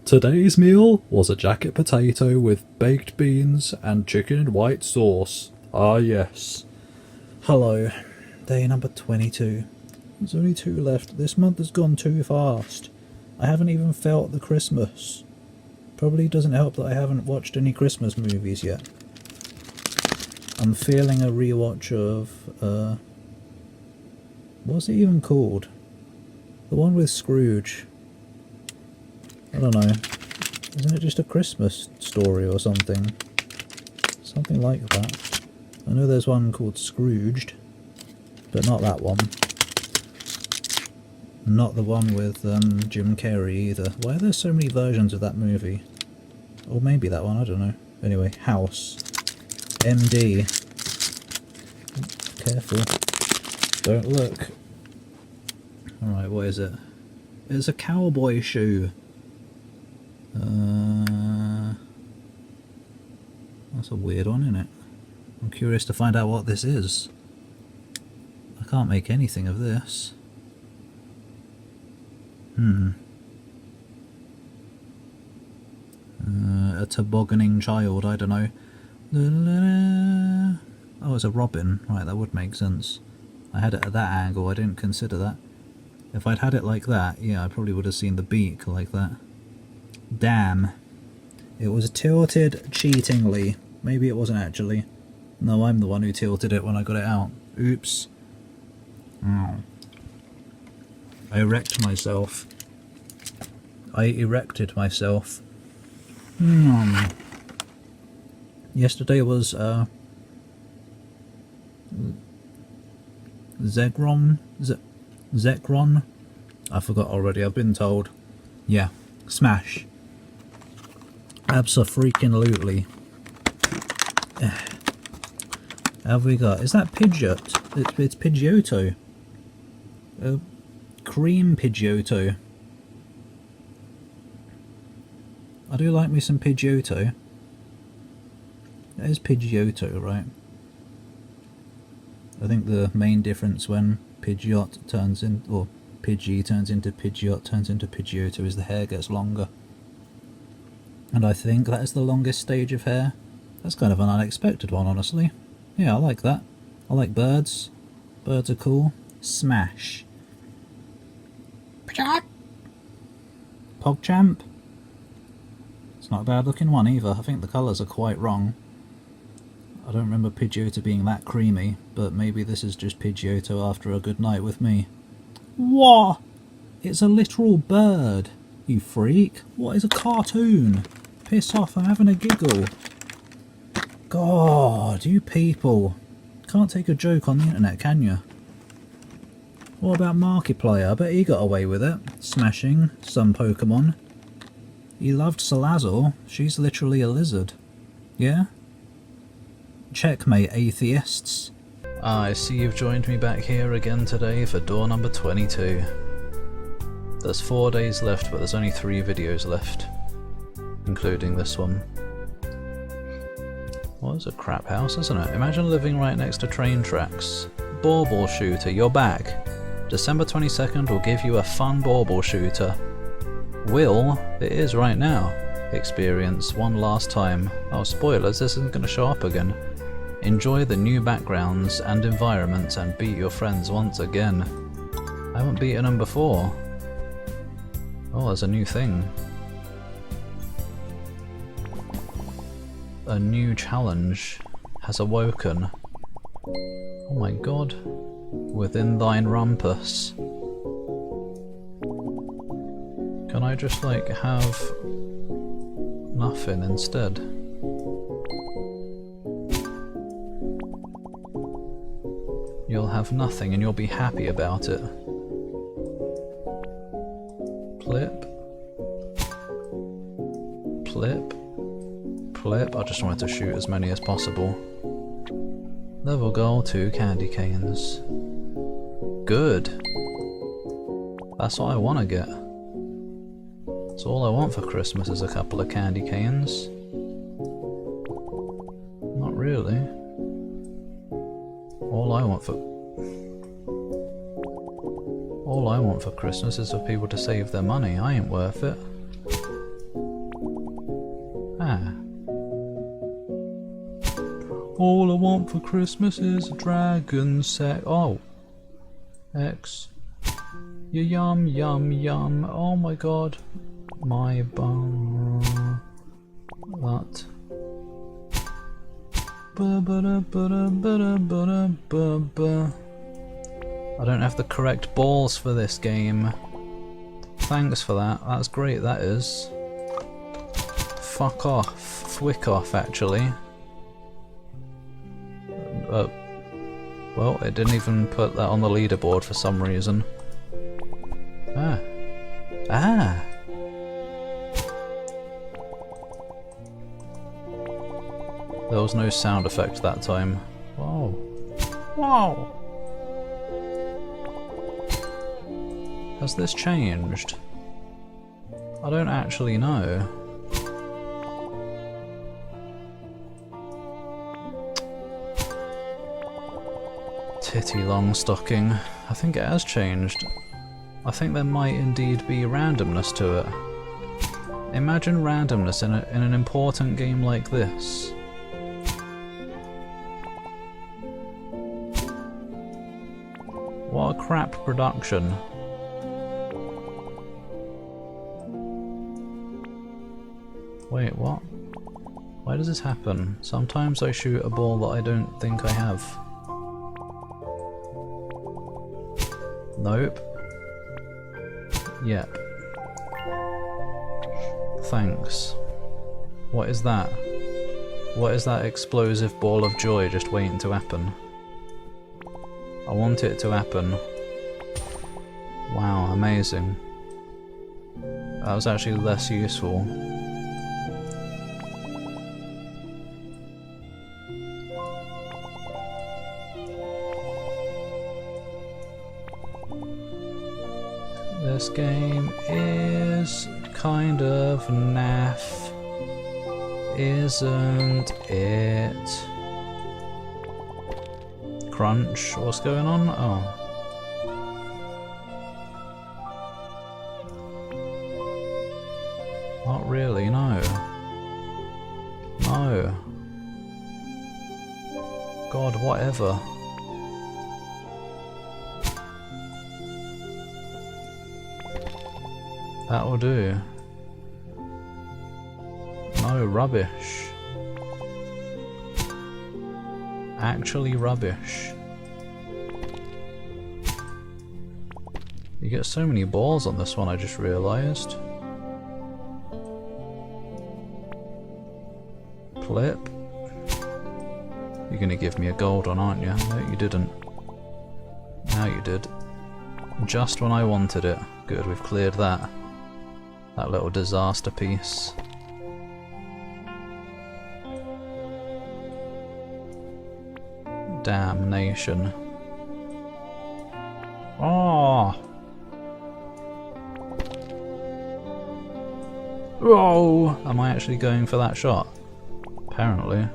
Today's meal was a jacket potato with baked beans and chicken and white sauce. Ah yes. Hello. Day number 22. There's only 2 left. This month has gone too fast. I haven't even felt the Christmas. Probably doesn't help that I haven't watched any Christmas movies yet. I'm feeling a rewatch of, what's it even called? The one with Scrooge. I don't know. Isn't it just a Christmas story or something? Something like that. I know there's one called Scrooged, but not that one. Not the one with Jim Carrey either. Why are there so many versions of that movie? Or maybe that one, I don't know. Anyway, House. MD. Careful. Don't look. Alright, what is it? It's a cowboy shoe. That's a weird one, isn't it? I'm curious to find out what this is. I can't make anything of this. A tobogganing child, I don't know. Oh, it's a robin. Right, that would make sense. I had it at that angle, I didn't consider that. If I'd had it like that, yeah, I probably would have seen the beak like that. Damn. It was tilted cheatingly. Maybe it wasn't actually. No, I'm the one who tilted it when I got it out. Oops. Oh. I wrecked myself. I erected myself. Yesterday was, Zekron? I forgot already, I've been told. Yeah, smash. Abso-freaking-lutely. Have we got? Is that Pidgeot? It's Pidgeotto. Cream Pidgeotto. I do like me some Pidgeotto. That is Pidgeotto, right? I think the main difference when Pidgeot turns in, or Pidgey turns into Pidgeot turns into Pidgeotto is the hair gets longer. And I think that is the longest stage of hair. That's kind of an unexpected one, honestly. Yeah, I like that. I like birds. Birds are cool. Smash. PogChamp. It's not a bad looking one either. I think the colours are quite wrong. I don't remember Pidgeotto being that creamy, but maybe this is just Pidgeotto after a good night with me. What? It's a literal bird, you freak. What is a cartoon? Piss off, I'm having a giggle. God, you people. Can't take a joke on the internet, can you? What about Markiplier? I bet he got away with it. Smashing some Pokemon. He loved Salazzle. She's literally a lizard. Yeah? Checkmate, atheists. I see you've joined me back here again today for door number 22. There's 4 days left, but there's only 3 videos left, including this one. What is a crap house, isn't it? Imagine living right next to train tracks. Bauble shooter, you're back. December 22nd will give you a fun bauble shooter. Will, it is right now. Experience one last time. Oh, spoilers, this isn't going to show up again. Enjoy the new backgrounds and environments and beat your friends once again. I haven't beaten them before. Oh, there's a new thing. A new challenge has awoken. Oh my god. Within thine rumpus. Can I just like have nothing instead? You'll have nothing and you'll be happy about it. Plip. Plip. Plip. I just wanted to shoot as many as possible. Level goal 2 candy canes. Good. That's what I want to get. That's all I want for Christmas is a couple of candy canes. Not really. All I want for Christmas is for people to save their money. I ain't worth it. Ah. All I want for Christmas is a dragon set. Oh. X. Yum yum yum. Oh my god. My bum. That. I don't have the correct balls for this game. Thanks for that. That's great, that is. Fuck off. Fwick off, actually. Well, it didn't even put that on the leaderboard for some reason. Ah. Ah! There was no sound effect that time. Whoa. Whoa! Has this changed? I don't actually know. Titty long stocking. I think it has changed. I think there might indeed be randomness to it. Imagine randomness in an important game like this. What a crap production. Wait, what? Why does this happen? Sometimes I shoot a ball that I don't think I have. Nope. Yep. Thanks. What is that? What is that explosive ball of joy just waiting to happen? I want it to happen. Wow, amazing. That was actually less useful. This game is kind of naff, isn't it? Crunch, what's going on? Oh. Not really, no. No. God, whatever. That'll do. No, rubbish. Actually rubbish. You get so many balls on this one, I just realised. Flip. You're gonna give me a gold one, aren't you? No, you didn't. Now you did. Just when I wanted it. Good, we've cleared that. That little disaster piece. Damnation. Oh! Whoa! Am I actually going for that shot? Apparently.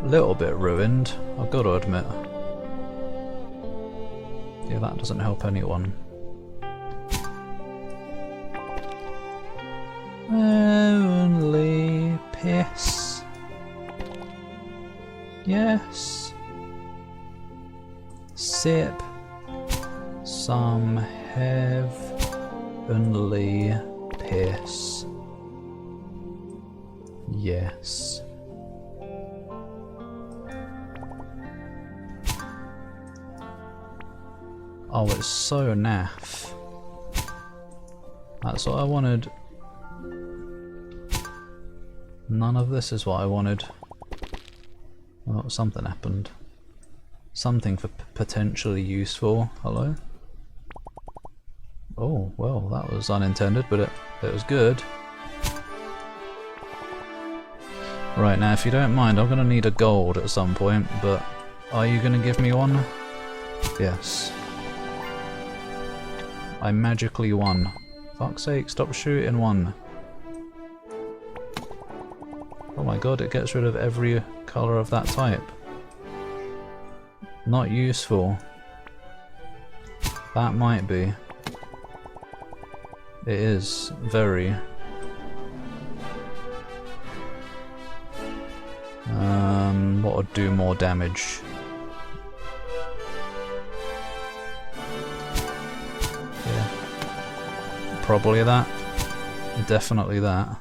Little bit ruined, I've got to admit. Yeah, that doesn't help anyone. Only piss. Yes. Sip some heavenly piss. Yes. Oh, it's so naff. That's what I wanted. None of this is what I wanted. Oh, something happened. Something for potentially useful. Hello? Oh, well, that was unintended, but it was good. Right, now if you don't mind, I'm gonna need a gold at some point, but are you gonna give me one? Yes. I magically won. Fuck's sake, stop shooting one. Oh my god, it gets rid of every colour of that type. Not useful. That might be. It is very. What would do more damage? Yeah. Probably that. Definitely that.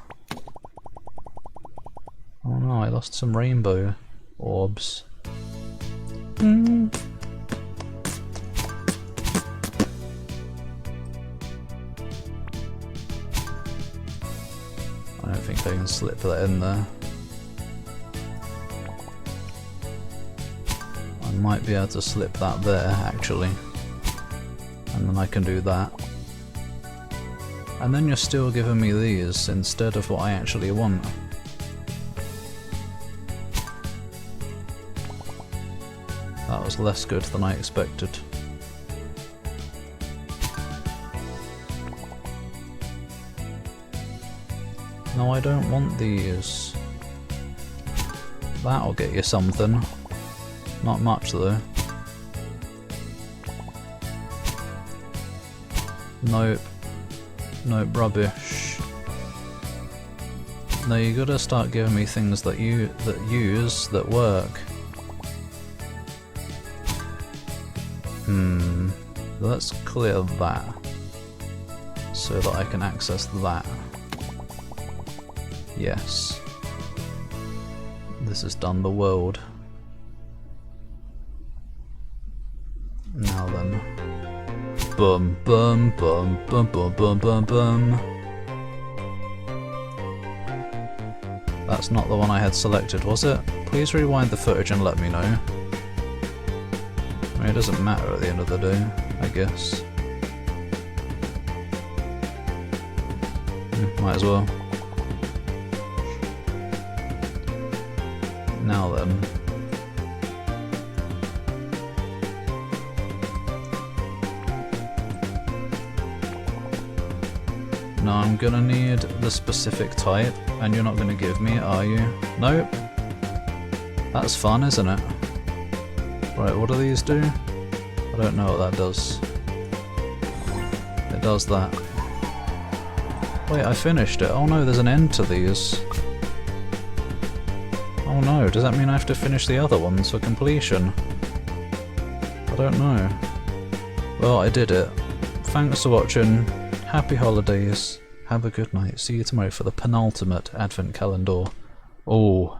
Oh no, I lost some rainbow orbs. I don't think I can slip that in there. I might be able to slip that there, actually. And then I can do that. And then you're still giving me these instead of what I actually want. That was less good than I expected. No, I don't want these. That'll get you something. Not much though. Nope. Nope, rubbish. No, you gotta start giving me things that that work. Let's clear that so that I can access that. Yes. This has done the world. Now then. Bum bum bum bum bum bum bum bum. That's not the one I had selected, was it? Please rewind the footage and let me know. I mean, it doesn't matter at the end of the day, I guess. Might as well. Now then. Now I'm gonna need the specific type, and you're not gonna give me it, are you? Nope. That's fun, isn't it? Right, what do these do? I don't know what that does. It does that. Wait, I finished it. Oh no, there's an end to these. Oh no, does that mean I have to finish the other ones for completion? I don't know. Well, I did it. Thanks for watching. Happy holidays. Have a good night. See you tomorrow for the penultimate advent calendar. Oh.